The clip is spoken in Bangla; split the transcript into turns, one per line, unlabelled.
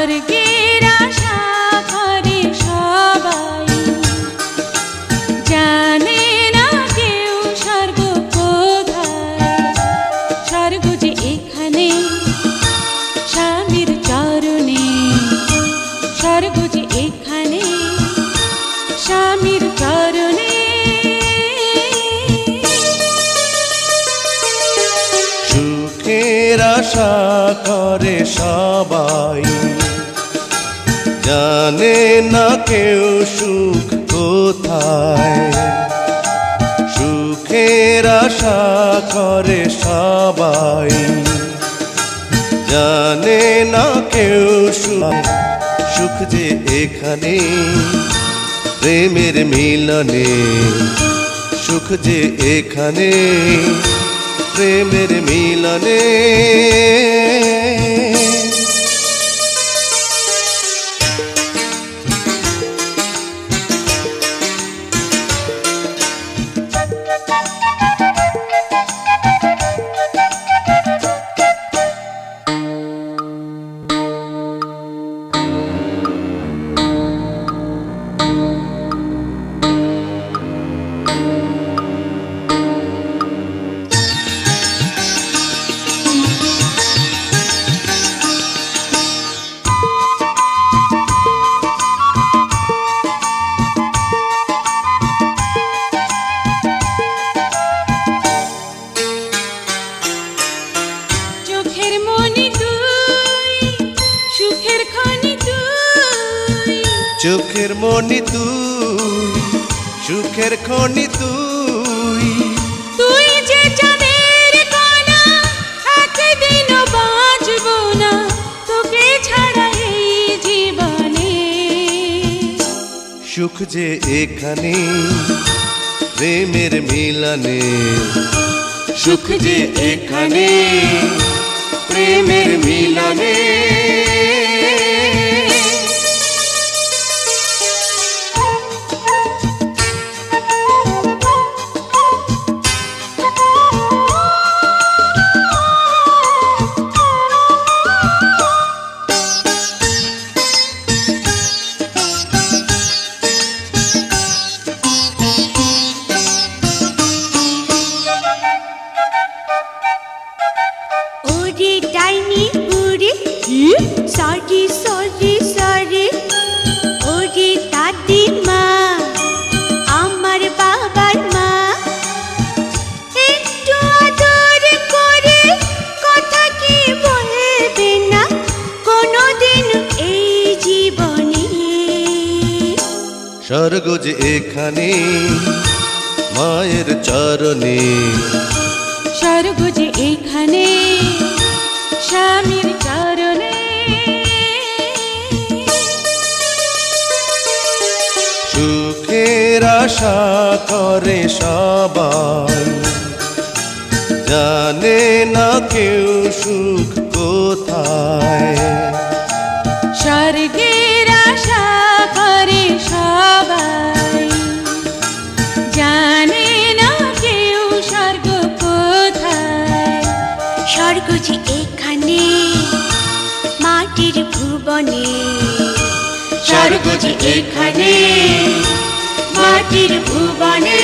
স্বর্গের আশা করে সবাই, জানে না কেউ স্বর্গ কোথায়। স্বর্গ যে এখানে স্বামীর চরণে, স্বর্গ যে এখানে স্বামীর চরণে।
সুখের আশা করে সবাই, জানে না কেউ সুখ কোথায়। সুখের আশা করে সবাই, জানে না কেউ সুখ। সুখ যে এখানে প্রেমের মিলনে, সুখ যে এখানে প্রেমের মিলনে। চোখের মনি তুই, সুখের খনি তুই।
তুই যে চাঁদের কণা, একদিনও বাঁচব না তোকে ছাড়া এই জীবনে।
সুখ যে এখানে প্রেমের মিলনে, সুখ যে এখানে প্রেমের মিলনে।
সরি সরি সরি, ওরে দাদিমা আমার বাবার মা, একটু আদর করে কথা কি বলবে না কোনোদিন এই জীবনে।
স্বর্গ যে এখানে মায়ের চরণে,
স্বর্গ যে এখানে স্বামীর চরণে।
সুখের আশা করে সবাই, জানে না কেউ সুখ কোথায়।
স্বর্গের আশা করে সবাই, জানে না কেউ স্বর্গ কোথায়। স্বর্গ যে এখানে মাটির ভুবনে, স্বর্গ যে এখানে মাটির ভুবনে।